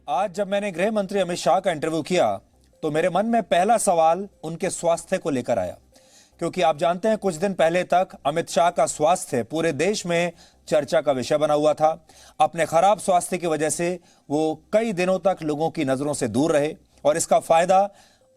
आज जब मैंने गृह मंत्री अमित शाह का इंटरव्यू किया तो मेरे मन में पहला सवाल उनके स्वास्थ्य को लेकर आया, क्योंकि आप जानते हैं कुछ दिन पहले तक अमित शाह का स्वास्थ्य पूरे देश में चर्चा का विषय बना हुआ था। अपने खराब स्वास्थ्य की वजह से वो कई दिनों तक लोगों की नजरों से दूर रहे और इसका फायदा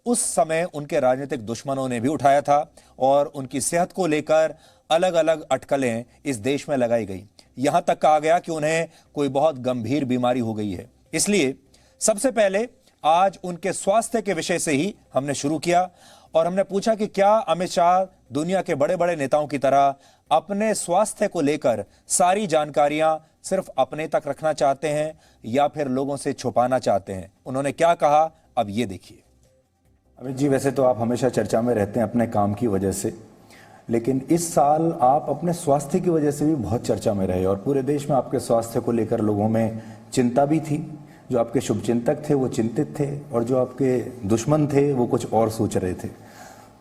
उस समय उनके राजनीतिक दुश्मनों ने भी उठाया था और उनकी सेहत को लेकर अलग अलग अटकलें इस देश में लगाई गई। यहां तक कहा गया कि उन्हें कोई बहुत गंभीर बीमारी हो गई है। इसलिए सबसे पहले आज उनके स्वास्थ्य के विषय से ही हमने शुरू किया और हमने पूछा कि क्या अमित शाह दुनिया के बड़े बड़े नेताओं की तरह अपने स्वास्थ्य को लेकर सारी जानकारियां सिर्फ अपने तक रखना चाहते हैं या फिर लोगों से छुपाना चाहते हैं। उन्होंने क्या कहा, अब ये देखिए। अमित जी, वैसे तो आप हमेशा चर्चा में रहते हैं अपने काम की वजह से, लेकिन इस साल आप अपने स्वास्थ्य की वजह से भी बहुत चर्चा में रहे और पूरे देश में आपके स्वास्थ्य को लेकर लोगों में चिंता भी थी। जो आपके शुभचिंतक थे वो चिंतित थे और जो आपके दुश्मन थे वो कुछ और सोच रहे थे।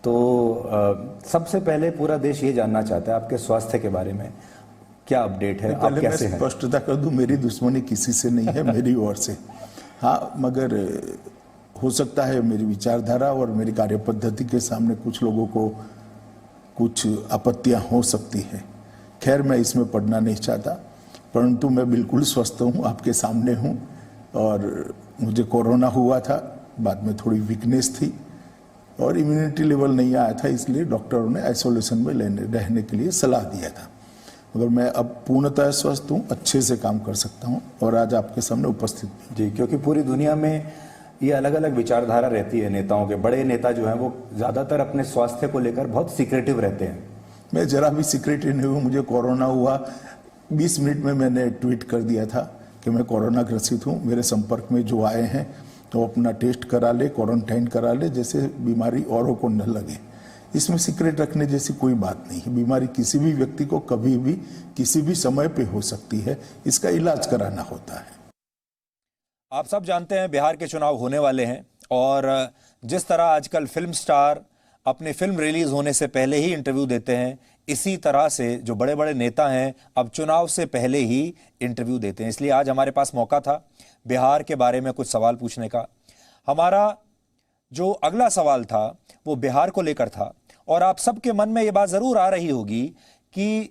तो सबसे पहले पूरा देश ये जानना चाहता है आपके स्वास्थ्य के बारे में क्या अपडेट है, आप कैसे हैं? स्पष्टता कर दूं, मेरी दुश्मनी किसी से नहीं है, मेरी ओर से। हाँ, मगर हो सकता है मेरी विचारधारा और मेरी कार्यपद्धति के सामने कुछ लोगों को कुछ आपत्तियां हो सकती है। खैर, मैं इसमें पढ़ना नहीं चाहता, परंतु मैं बिल्कुल स्वस्थ हूँ, आपके सामने हूँ। और मुझे कोरोना हुआ था, बाद में थोड़ी वीकनेस थी और इम्यूनिटी लेवल नहीं आया था, इसलिए डॉक्टरों ने आइसोलेशन में रहने के लिए सलाह दिया था। मगर मैं अब पूर्णतः स्वस्थ हूँ, अच्छे से काम कर सकता हूँ और आज आपके सामने उपस्थित हूँ। जी, क्योंकि पूरी दुनिया में ये अलग अलग विचारधारा रहती है नेताओं के। बड़े नेता जो हैं वो ज़्यादातर अपने स्वास्थ्य को लेकर बहुत सीक्रेटिव रहते हैं। मैं जरा भी सीक्रेटिव नहीं हूँ। मुझे कोरोना हुआ 20 मिनट में मैंने ट्वीट कर दिया था कि मैं कोरोना ग्रसित हूँ। मेरे संपर्क में जो आए हैं तो अपना टेस्ट करा ले, क्वारंटाइन करा ले, जैसे बीमारी औरों को न लगे। इसमें सीक्रेट रखने जैसी कोई बात नहीं है। बीमारी किसी भी व्यक्ति को कभी भी किसी भी समय पे हो सकती है, इसका इलाज कराना होता है। आप सब जानते हैं बिहार के चुनाव होने वाले हैं और जिस तरह आजकल फिल्म स्टार अपनी फिल्म रिलीज होने से पहले ही इंटरव्यू देते हैं, इसी तरह से जो बड़े बड़े नेता हैं अब चुनाव से पहले ही इंटरव्यू देते हैं। इसलिए आज हमारे पास मौका था बिहार के बारे में कुछ सवाल पूछने का। हमारा जो अगला सवाल था वो बिहार को लेकर था और आप सबके मन में ये बात जरूर आ रही होगी कि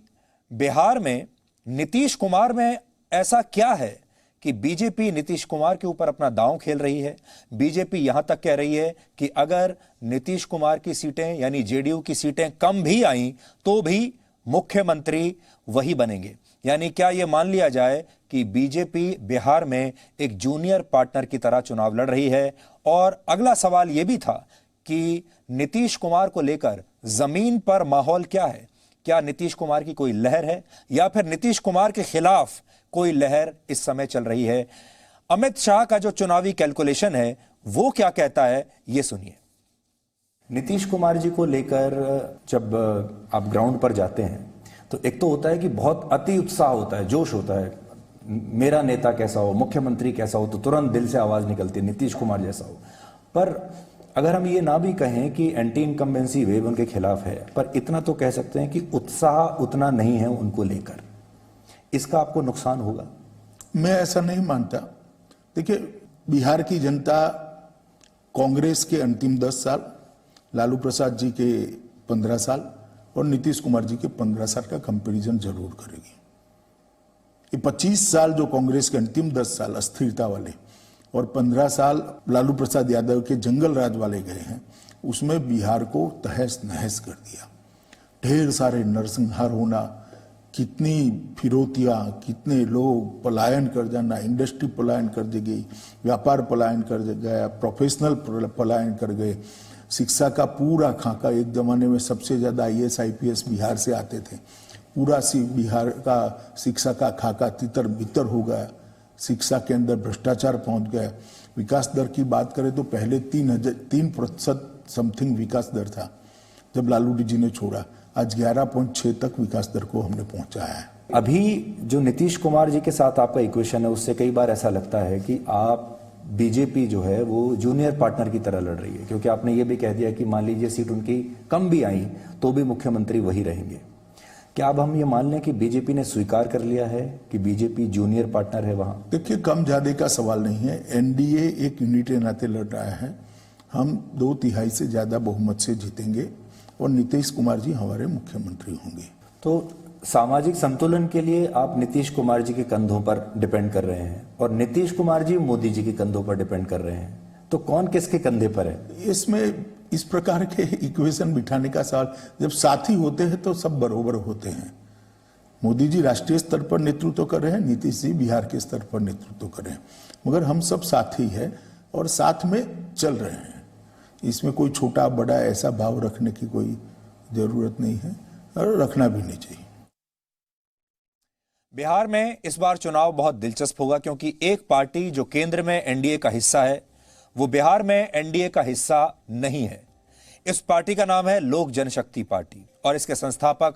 बिहार में नीतीश कुमार में ऐसा क्या है कि बीजेपी नीतीश कुमार के ऊपर अपना दांव खेल रही है। बीजेपी यहां तक कह रही है कि अगर नीतीश कुमार की सीटें यानी जेडीयू की सीटें कम भी आईं तो भी मुख्यमंत्री वही बनेंगे। यानी क्या यह मान लिया जाए कि बीजेपी बिहार में एक जूनियर पार्टनर की तरह चुनाव लड़ रही है? और अगला सवाल यह भी था कि नीतीश कुमार को लेकर जमीन पर माहौल क्या है? क्या नीतीश कुमार की कोई लहर है या फिर नीतीश कुमार के खिलाफ कोई लहर इस समय चल रही है? अमित शाह का जो चुनावी कैलकुलेशन है वो क्या कहता है, ये सुनिए। नीतीश कुमार जी को लेकर जब आप ग्राउंड पर जाते हैं तो एक तो होता है कि बहुत अति उत्साह होता है, जोश होता है। मेरा नेता कैसा हो, मुख्यमंत्री कैसा हो, तो तुरंत दिल से आवाज निकलती है नीतीश कुमार जैसा हो। पर अगर हम ये ना भी कहें कि एंटी इनकम्बेंसी वेव उनके खिलाफ है, पर इतना तो कह सकते हैं कि उत्साह उतना नहीं है उनको लेकर। इसका आपको नुकसान होगा? मैं ऐसा नहीं मानता। देखिए, बिहार की जनता कांग्रेस के अंतिम 10 साल, लालू प्रसाद जी के 15 साल और नीतीश कुमार जी के 15 साल का कंपैरिजन जरूर करेगी। ये 25 साल जो कांग्रेस के अंतिम 10 साल अस्थिरता वाले और 15 साल लालू प्रसाद यादव के जंगल राज वाले गए हैं, उसमें बिहार को तहस नहस कर दिया। ढेर सारे नरसंहार होना, कितनी फिरौतियाँ, कितने लोग पलायन कर जाना, इंडस्ट्री पलायन कर दी गई, व्यापार पलायन कर गया, प्रोफेशनल पलायन कर गए, शिक्षा का पूरा खाका। एक जमाने में सबसे ज़्यादा IAS IPS बिहार से आते थे। पूरा बिहार का शिक्षा का खाका तितर बितर हो गया। शिक्षा के अंदर भ्रष्टाचार पहुंच गया। विकास दर की बात करें तो पहले 3% समथिंग विकास दर था जब लालू जी ने छोड़ा। आज 11.6 तक विकास दर को हमने पहुंचाया है। अभी जो नीतीश कुमार जी के साथ आपका इक्वेशन है उससे कई बार ऐसा लगता है कि आप बीजेपी जो है वो जूनियर पार्टनर की तरह लड़ रही है, क्योंकि आपने ये भी कह दिया कि मान लीजिए सीट उनकी कम भी आई तो भी मुख्यमंत्री वही रहेंगे। क्या अब हम ये मान लें कि बीजेपी ने स्वीकार कर लिया है कि बीजेपी जूनियर पार्टनर है वहां? देखिए, कम ज्यादा का सवाल नहीं है। एनडीए एक यूनिट के नाते लड़ रहा है। हम 2/3 से ज्यादा बहुमत से जीतेंगे और नीतीश कुमार जी हमारे मुख्यमंत्री होंगे। तो सामाजिक संतुलन के लिए आप नीतीश कुमार जी के कंधों पर डिपेंड कर रहे हैं और नीतीश कुमार जी मोदी जी के कंधों पर डिपेंड कर रहे हैं, तो कौन किसके कंधे पर है? इसमें इस प्रकार के इक्वेशन बिठाने का सवाल, जब साथी होते हैं तो सब बरोबर होते हैं। मोदी जी राष्ट्रीय स्तर पर नेतृत्व कर रहे हैं, नीतीश जी बिहार के स्तर पर नेतृत्व कर रहे हैं, मगर हम सब साथी हैं और साथ में चल रहे हैं। इसमें कोई छोटा बड़ा ऐसा भाव रखने की कोई जरूरत नहीं है और रखना भी नहीं चाहिए। बिहार में इस बार चुनाव बहुत दिलचस्प होगा क्योंकि एक पार्टी जो केंद्र में एनडीए का हिस्सा है वो बिहार में एनडीए का हिस्सा नहीं है। इस पार्टी का नाम है लोक जनशक्ति पार्टी और इसके संस्थापक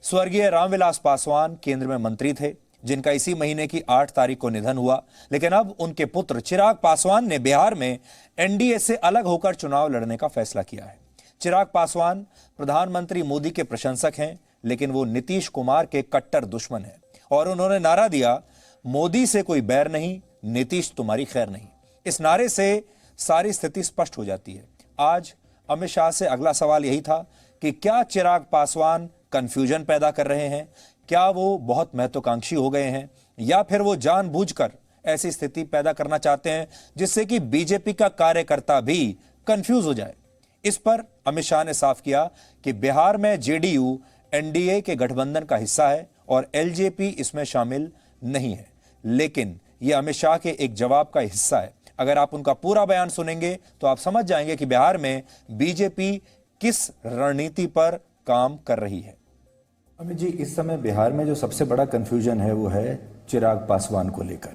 स्वर्गीय रामविलास पासवान केंद्र में मंत्री थे, जिनका इसी महीने की 8 तारीख को निधन हुआ। लेकिन अब उनके पुत्र चिराग पासवान ने बिहार में एनडीए से अलग होकर चुनाव लड़ने का फैसला किया है। चिराग पासवान प्रधानमंत्री मोदी के प्रशंसक हैं, लेकिन वो नीतीश कुमार के कट्टर दुश्मन हैं और उन्होंने नारा दिया, मोदी से कोई बैर नहीं, नीतीश तुम्हारी खैर नहीं। इस नारे से सारी स्थिति स्पष्ट हो जाती है। आज अमित शाह से अगला सवाल यही था कि क्या चिराग पासवान कंफ्यूजन पैदा कर रहे हैं, क्या वो बहुत महत्वाकांक्षी हो गए हैं, या फिर वो जानबूझकर ऐसी स्थिति पैदा करना चाहते हैं जिससे कि बीजेपी का कार्यकर्ता भी कंफ्यूज हो जाए। इस पर अमित शाह ने साफ किया कि बिहार में जेडीयू एनडीए के गठबंधन का हिस्सा है और एलजेपी इसमें शामिल नहीं है। लेकिन यह अमित शाह के एक जवाब का हिस्सा है। अगर आप उनका पूरा बयान सुनेंगे तो आप समझ जाएंगे कि बिहार में बीजेपी किस रणनीति पर काम कर रही है। अमित जी, इस समय बिहार में जो सबसे बड़ा कंफ्यूजन है वो है चिराग पासवान को लेकर,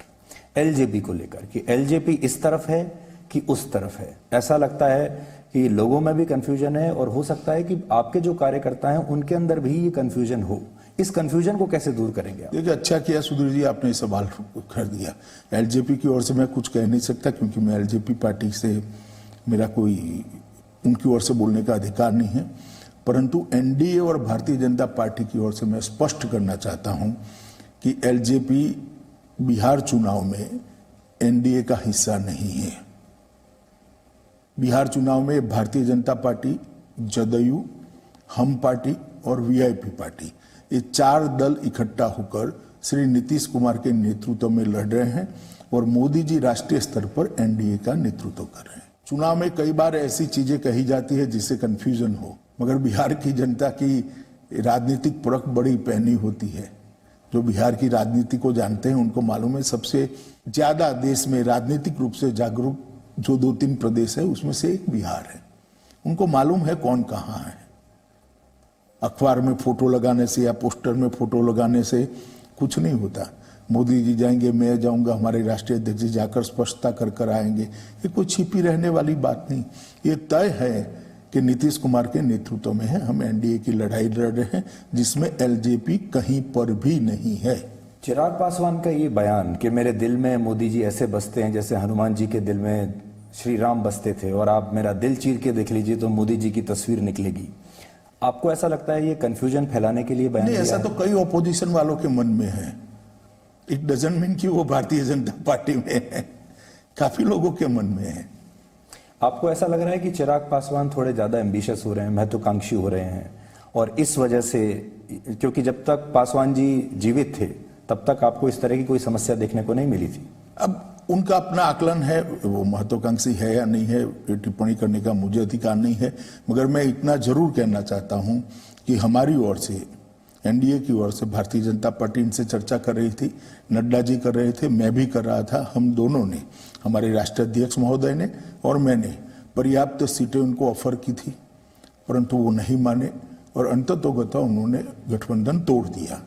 एलजेपी को लेकर, कि एलजेपी इस तरफ है कि उस तरफ है। ऐसा लगता है कि लोगों में भी कंफ्यूजन है और हो सकता है कि आपके जो कार्यकर्ता हैं उनके अंदर भी ये कंफ्यूजन हो। इस कंफ्यूजन को कैसे दूर करेंगे आप? देखिए, अच्छा किया सुधीर जी आपने सवाल कर दिया। एलजेपी की ओर से मैं कुछ कह नहीं सकता क्योंकि मैं एलजेपी पार्टी से मेरा कोई उनकी ओर से बोलने का अधिकार नहीं है, परंतु एनडीए और भारतीय जनता पार्टी की ओर से मैं स्पष्ट करना चाहता हूं कि एलजेपी बिहार चुनाव में एनडीए का हिस्सा नहीं है। बिहार चुनाव में भारतीय जनता पार्टी, जदयू, हम पार्टी और वीआईपी पार्टी, ये 4 दल इकट्ठा होकर श्री नीतीश कुमार के नेतृत्व में लड़ रहे हैं और मोदी जी राष्ट्रीय स्तर पर एनडीए का नेतृत्व कर रहे हैं। चुनाव में कई बार ऐसी चीजें कही जाती है जिससे कंफ्यूजन हो, मगर बिहार की जनता की राजनीतिक परख बड़ी पैनी होती है। जो बिहार की राजनीति को जानते हैं उनको मालूम है सबसे ज्यादा देश में राजनीतिक रूप से जागरूक जो 2-3 प्रदेश है उसमें से एक बिहार है। उनको मालूम है कौन कहाँ है। अखबार में फोटो लगाने से या पोस्टर में फोटो लगाने से कुछ नहीं होता। मोदी जी जाएंगे, मैं जाऊंगा, हमारे राष्ट्रीय अध्यक्ष जी जाकर स्पष्टता कर कर आएंगे, ये कोई छिपी रहने वाली बात नहीं। ये तय है कि नीतीश कुमार के नेतृत्व में है, हम एनडीए की लड़ाई लड़ रहे हैं जिसमें एलजेपी कहीं पर भी नहीं है। चिराग पासवान का ये बयान कि मेरे दिल में मोदी जी ऐसे बसते हैं जैसे हनुमान जी के दिल में श्री राम बसते थे और आप मेरा दिल चीर के देख लीजिए तो मोदी जी की तस्वीर निकलेगी, आपको ऐसा लगता है ये कंफ्यूजन फैलाने के लिए बयान नहीं? दिया ऐसा है? तो कई ऑपोजिशन वालों के मन में है। इट डजंट मीन कि वो भारतीय जनता पार्टी में है, काफी लोगों के मन में है। आपको ऐसा लग रहा है कि चिराग पासवान थोड़े ज्यादा एम्बिशियस हो रहे हैं, महत्वाकांक्षी हो रहे हैं और इस वजह से, क्योंकि जब तक पासवान जी जीवित थे तब तक आपको इस तरह की कोई समस्या देखने को नहीं मिली थी। अब उनका अपना आकलन है, वो महत्वाकांक्षी है या नहीं है टिप्पणी करने का मुझे अधिकार नहीं है, मगर मैं इतना जरूर कहना चाहता हूं कि हमारी ओर से, एनडीए की ओर से भारतीय जनता पार्टी इनसे चर्चा कर रही थी, नड्डा जी कर रहे थे, मैं भी कर रहा था, हम दोनों ने, हमारे राष्ट्रीय अध्यक्ष महोदय ने और मैंने पर्याप्त सीटें उनको ऑफर की थी, परंतु वो नहीं माने और अंततोगत्वा उन्होंने गठबंधन तोड़ दिया।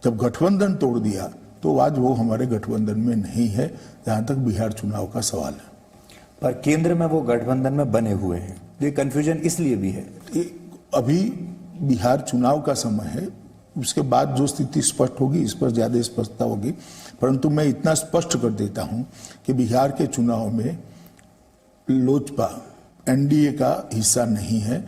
जब गठबंधन तोड़ दिया तो आज वो हमारे गठबंधन में नहीं है, जहां तक बिहार चुनाव का सवाल है। पर केंद्र में वो गठबंधन में बने हुए हैं, ये कंफ्यूजन इसलिए भी है। अभी बिहार चुनाव का समय है, उसके बाद जो स्थिति स्पष्ट होगी इस पर ज्यादा स्पष्टता होगी, परंतु मैं इतना स्पष्ट कर देता हूं कि बिहार के चुनाव में लोजपा एनडीए का हिस्सा नहीं है।